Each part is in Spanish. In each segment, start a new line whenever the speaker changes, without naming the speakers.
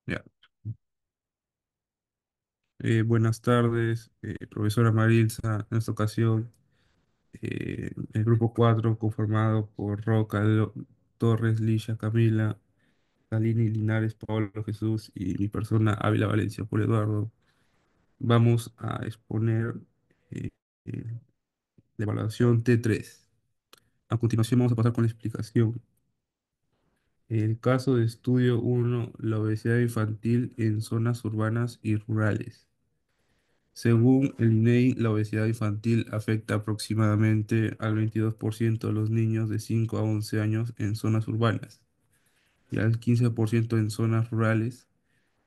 Ya. Buenas tardes, profesora Marilza. En esta ocasión, el grupo 4 conformado por Roca, Torres, Lisha, Camila, Salini, Linares, Pablo Jesús y mi persona, Ávila Valencia, por Eduardo, vamos a exponer eh, eh, la evaluación T3. A continuación vamos a pasar con la explicación. El caso de estudio uno, la obesidad infantil en zonas urbanas y rurales. Según el INEI, la obesidad infantil afecta aproximadamente al 22% de los niños de 5 a 11 años en zonas urbanas y al 15% en zonas rurales.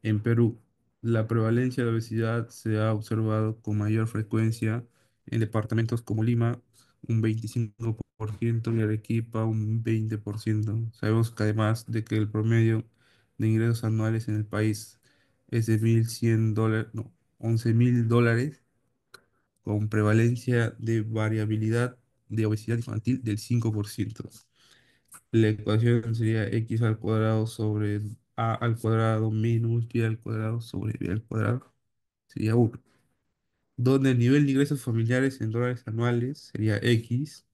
En Perú, la prevalencia de obesidad se ha observado con mayor frecuencia en departamentos como Lima, un 25%, y Arequipa, un 20%. Sabemos que además de que el promedio de ingresos anuales en el país es de $1.100, no, $11.000, con prevalencia de variabilidad de obesidad infantil del 5%. La ecuación sería x al cuadrado sobre a al cuadrado menos y al cuadrado sobre b al cuadrado, sería 1. Donde el nivel de ingresos familiares en dólares anuales sería x,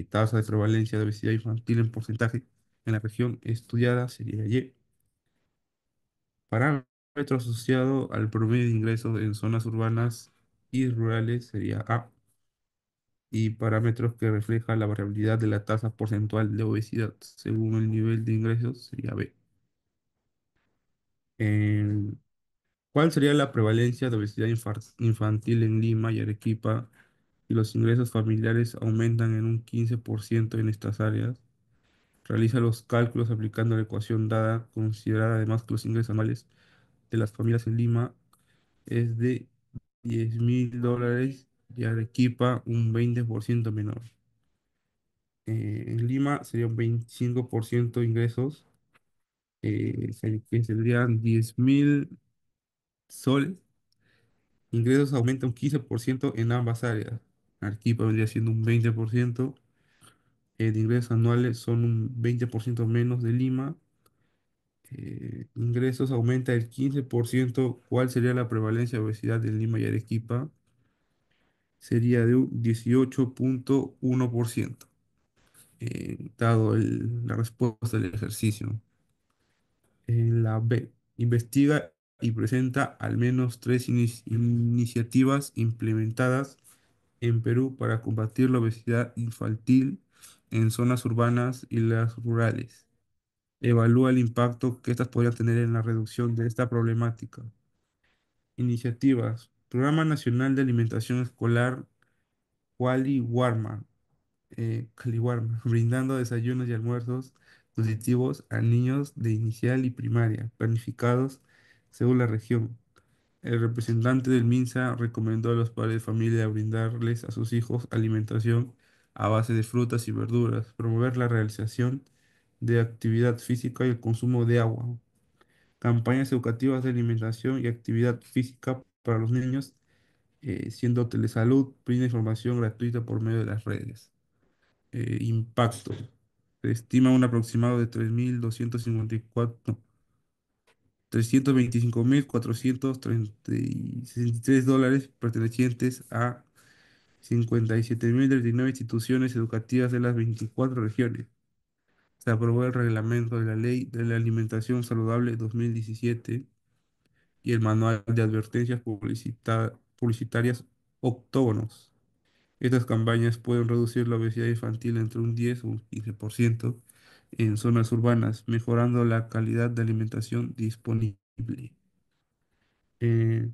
tasa de prevalencia de obesidad infantil en porcentaje en la región estudiada sería y. Parámetro asociado al promedio de ingresos en zonas urbanas y rurales sería a. Y parámetros que reflejan la variabilidad de la tasa porcentual de obesidad según el nivel de ingresos sería B. Eh, ¿Cuál sería la prevalencia de obesidad infantil en Lima y Arequipa si los ingresos familiares aumentan en un 15% en estas áreas? Realiza los cálculos aplicando la ecuación dada, considerada además que los ingresos anuales de las familias en Lima es de $10.000 y Arequipa un 20% menor. En Lima sería un 25% de ingresos, que serían 10.000 soles. Ingresos aumenta un 15% en ambas áreas. Arequipa vendría siendo un 20%. De ingresos anuales son un 20% menos de Lima. Ingresos aumenta el 15%. ¿Cuál sería la prevalencia de obesidad en Lima y Arequipa? Sería de un 18.1%, dado la respuesta del ejercicio. En la B, investiga y presenta al menos tres iniciativas implementadas en Perú para combatir la obesidad infantil en zonas urbanas y las rurales. Evalúa el impacto que estas podrían tener en la reducción de esta problemática. Iniciativas. Programa Nacional de Alimentación Escolar Wali Warma, Caliwarma, brindando desayunos y almuerzos nutritivos a niños de inicial y primaria, planificados según la región. El representante del MINSA recomendó a los padres de familia brindarles a sus hijos alimentación a base de frutas y verduras, promover la realización de actividad física y el consumo de agua, campañas educativas de alimentación y actividad física para los niños, siendo Telesalud brinda información gratuita por medio de las redes. Impacto. Se estima un aproximado de 3.254, no, $325.463 pertenecientes a 57.039 instituciones educativas de las 24 regiones. Se aprobó el reglamento de la Ley de la Alimentación Saludable 2017 y el Manual de Advertencias Publicitarias octógonos. Estas campañas pueden reducir la obesidad infantil entre un 10 o un 15% en zonas urbanas, mejorando la calidad de alimentación disponible. Eh,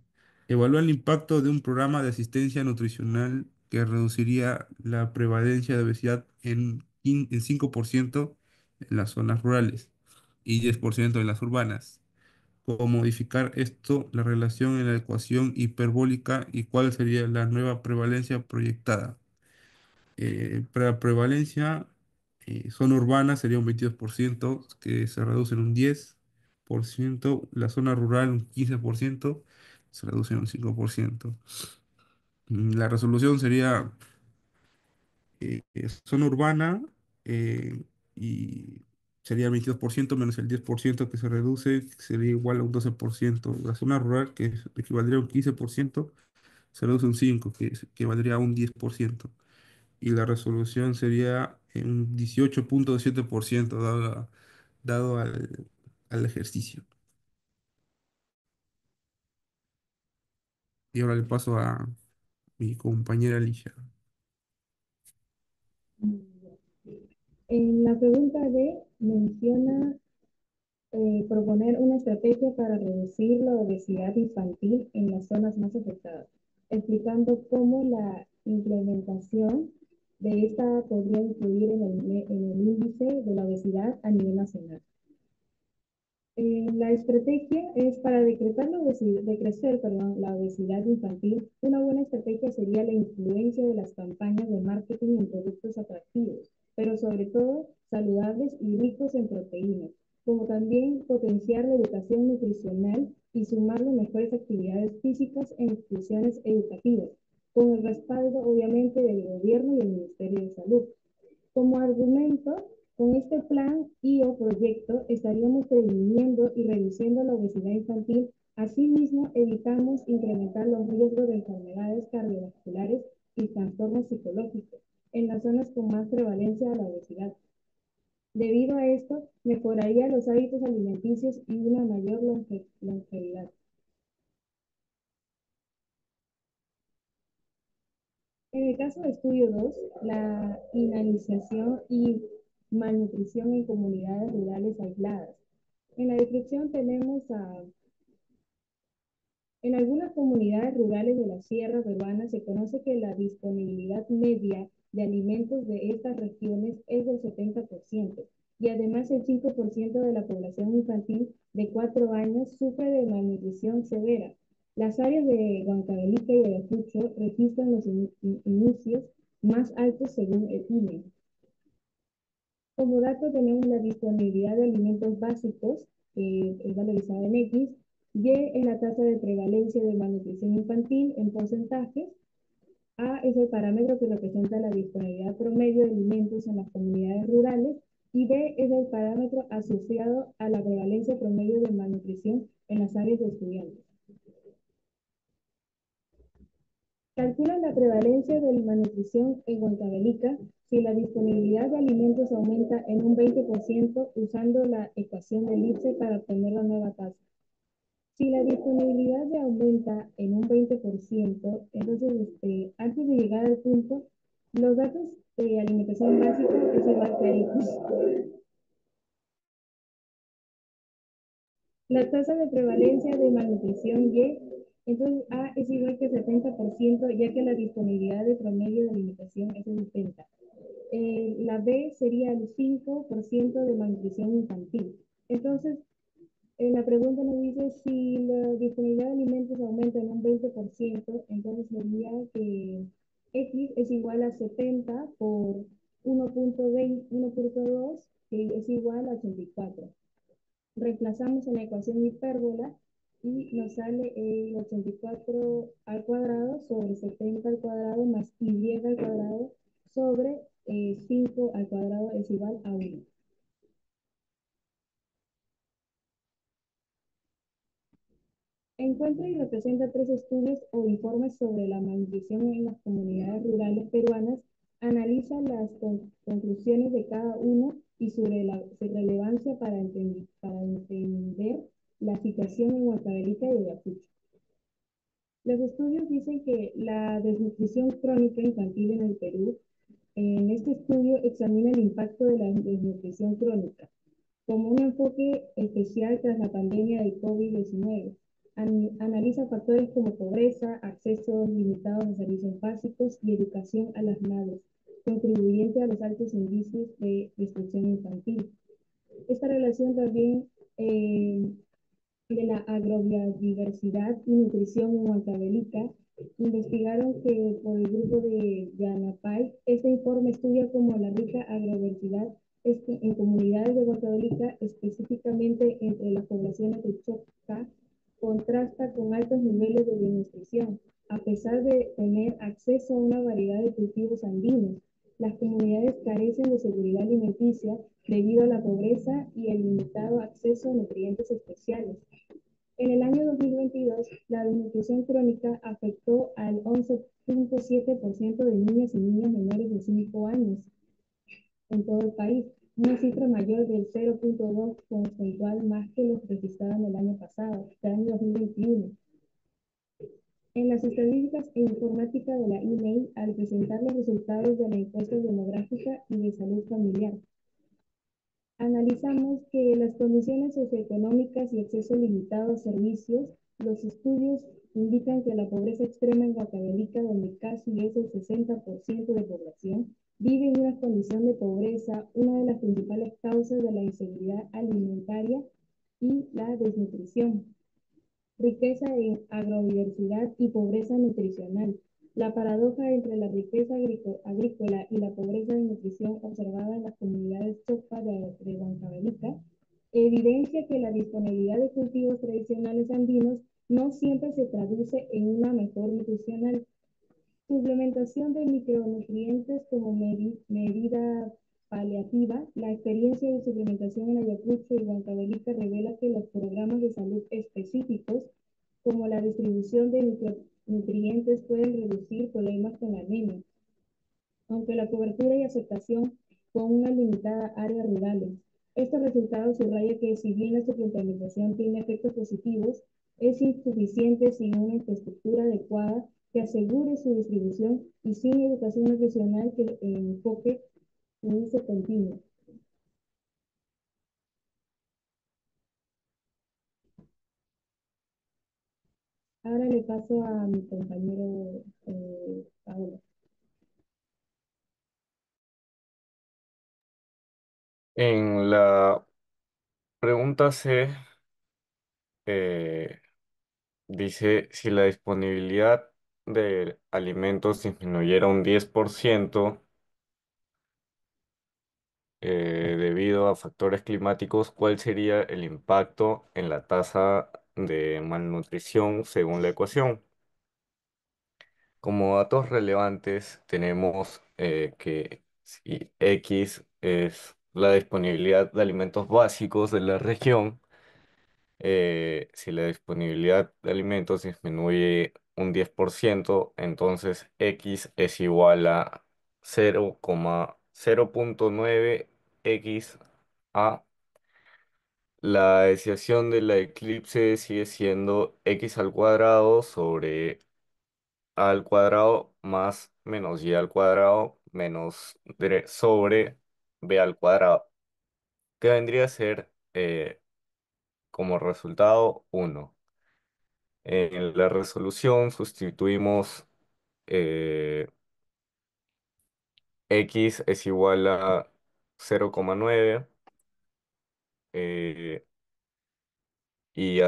Evalúa el impacto de un programa de asistencia nutricional que reduciría la prevalencia de obesidad en 5% en las zonas rurales y 10% en las urbanas. ¿Cómo modificar esto, la relación en la ecuación hiperbólica y cuál sería la nueva prevalencia proyectada? Para la prevalencia, zona urbana sería un 22%, que se reduce en un 10%. La zona rural un 15%, se reduce en un 5%. La resolución sería zona urbana, y sería el 22% menos el 10% que se reduce, que sería igual a un 12%. La zona rural, que equivaldría a un 15%, se reduce un 5%, que valdría a un 10%. Y la resolución sería un 18,7% dado al ejercicio. Y ahora le paso a mi compañera Alicia.
En la pregunta D menciona proponer una estrategia para reducir la obesidad infantil en las zonas más afectadas, explicando cómo la implementación de esta podría influir en el índice de la obesidad a nivel nacional. La estrategia es para decretar la obesidad, decrecer, perdón, la obesidad infantil. Una buena estrategia sería la influencia de las campañas de marketing en productos atractivos, pero sobre todo saludables y ricos en proteínas, como también potenciar la educación nutricional y sumarle mejores actividades físicas en instituciones educativas, con el respaldo obviamente del gobierno y del Ministerio de Salud. Como argumento, con este plan y o proyecto estaríamos previniendo y reduciendo la obesidad infantil. Asimismo, evitamos incrementar los riesgos de enfermedades cardiovasculares y trastornos psicológicos en las zonas con más prevalencia de la obesidad. Debido a esto, mejoraría los hábitos alimenticios y una mayor longevidad. En el caso de estudio 2, la inanización y malnutrición en comunidades rurales aisladas. En la descripción tenemos en algunas comunidades rurales de la sierra peruana se conoce que la disponibilidad media de alimentos de estas regiones es del 70% y además el 5% de la población infantil de 4 años sufre de malnutrición severa. Las áreas de Huancavelica y Ayacucho registran los inicios más altos según el INE. Como dato tenemos la disponibilidad de alimentos básicos, que es valorizada en X, Y es la tasa de prevalencia de malnutrición infantil en porcentajes, A es el parámetro que representa la disponibilidad promedio de alimentos en las comunidades rurales y B es el parámetro asociado a la prevalencia promedio de malnutrición en las áreas de estudiantes. Calcula la prevalencia de malnutrición en Huancavelica si la disponibilidad de alimentos aumenta en un 20% usando la ecuación de Lipse para obtener la nueva tasa. Si la disponibilidad de aumenta en un 20%, entonces antes de llegar al punto, los datos de alimentación básica es igual que a X. La tasa de prevalencia de malnutrición Y, entonces A es igual que 70%, ya que la disponibilidad de promedio de alimentación es el 70%. La B sería el 5% de malnutrición infantil. Entonces, la pregunta nos dice si la disponibilidad de alimentos aumenta en un 20%, entonces sería que X es igual a 70 por 1.2, que es igual a 84. Reemplazamos en la ecuación hipérbola y nos sale el 84 al cuadrado sobre 70 al cuadrado más y al cuadrado sobre 5 al cuadrado es igual a 1. Encuentra y representa 3 estudios o informes sobre la malnutrición en las comunidades rurales peruanas, analiza las conclusiones de cada uno y su relevancia para entender la situación en Huancavelica y Ayacucho. Los estudios dicen que la desnutrición crónica infantil en el Perú, en este estudio examina el impacto de la desnutrición crónica como un enfoque especial tras la pandemia de COVID-19. Analiza factores como pobreza, acceso limitado a servicios básicos y educación a las madres, contribuyente a los altos índices de destrucción infantil. Esta relación también de la agrobiodiversidad y nutrición en Huancavelica investigaron que por el grupo de Yanapay, este informe estudia cómo la rica agrobiodiversidad en comunidades de Huancavelica, específicamente entre las poblaciones de Chocca, contrasta con altos niveles de desnutrición, a pesar de tener acceso a una variedad de cultivos andinos. Las comunidades carecen de seguridad alimenticia debido a la pobreza y el limitado acceso a nutrientes especiales. En el año 2022, la desnutrición crónica afectó al 11.7% de niñas y niños menores de 5 años en todo el país, una cifra mayor del 0.2 porcentual más que los registrados en el año pasado, el año 2021. En las estadísticas e informática de la INEI, al presentar los resultados de la encuesta demográfica y de salud familiar, analizamos que las condiciones socioeconómicas y acceso limitado a servicios, los estudios indican que la pobreza extrema en Guatemala, donde casi es el 60% de población, vive en una condición de pobreza, una de las principales causas de la inseguridad alimentaria y la desnutrición, riqueza en agrobiodiversidad y pobreza nutricional. La paradoja entre la riqueza agrícola y la pobreza de nutrición observada en las comunidades Chocpa de Huancavelica evidencia que la disponibilidad de cultivos tradicionales andinos no siempre se traduce en una mejor nutricional. Suplementación de micronutrientes como medida paliativa. La experiencia de suplementación en Ayacucho y Huancavelica revela que los programas de salud específicos, como la distribución de micronutrientes, pueden reducir problemas con la anemia, aunque la cobertura y aceptación con una limitada área rurales. Este resultado subraya que si bien la suplementación tiene efectos positivos, es insuficiente sin una infraestructura adecuada que asegure su distribución y sin educación nutricional que enfoque su uso continuo. Ahora le paso a mi compañero Paolo.
En la pregunta C, eh, dice si la disponibilidad de alimentos disminuyera un 10% debido a factores climáticos, ¿cuál sería el impacto en la tasa de malnutrición según la ecuación? Como datos relevantes tenemos que si X es la disponibilidad de alimentos básicos de la región, si la disponibilidad de alimentos disminuye un 10%, entonces X es igual a 0,0.9 X a la desviación de la eclipse sigue siendo X al cuadrado sobre A al cuadrado más menos Y al cuadrado menos sobre B al cuadrado, que vendría a ser como resultado 1. En la resolución sustituimos eh, X es igual a 0,9 eh, y,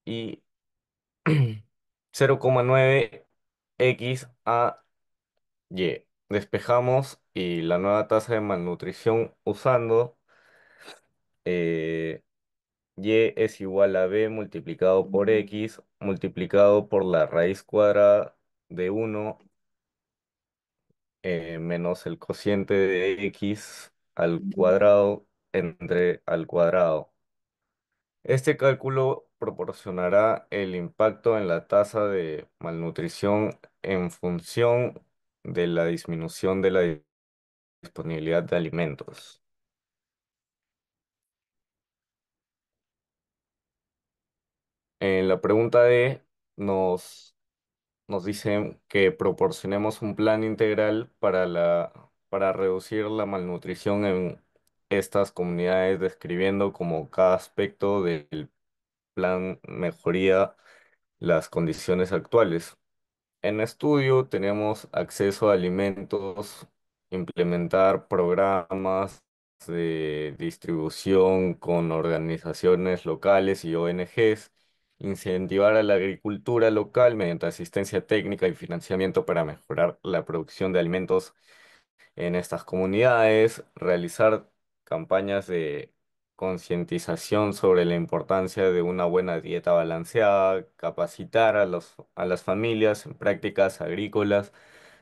y 0,9 X a Y. Despejamos y la nueva tasa de malnutrición usando eh, Y es igual a B multiplicado por X multiplicado por la raíz cuadrada de 1 menos el cociente de X al cuadrado entre al cuadrado. Este cálculo proporcionará el impacto en la tasa de malnutrición en función de la disminución de la disponibilidad de alimentos. En la pregunta D nos dicen que proporcionemos un plan integral para reducir la malnutrición en estas comunidades, describiendo como cada aspecto del plan mejoría las condiciones actuales. En estudio tenemos acceso a alimentos, implementar programas de distribución con organizaciones locales y ONGs, incentivar a la agricultura local mediante asistencia técnica y financiamiento para mejorar la producción de alimentos en estas comunidades, realizar campañas de concientización sobre la importancia de una buena dieta balanceada, capacitar a las familias en prácticas agrícolas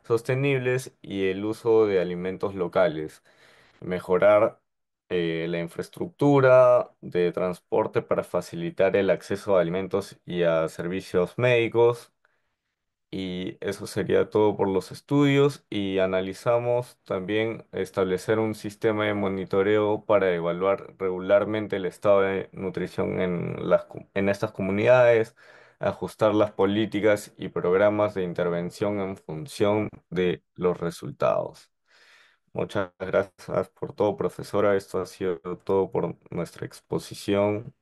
sostenibles y el uso de alimentos locales. Mejorar la infraestructura de transporte para facilitar el acceso a alimentos y a servicios médicos. Y eso sería todo por los estudios y analizamos también establecer un sistema de monitoreo para evaluar regularmente el estado de nutrición en en estas comunidades, ajustar las políticas y programas de intervención en función de los resultados. Muchas gracias por todo, profesora. Esto ha sido todo por nuestra exposición.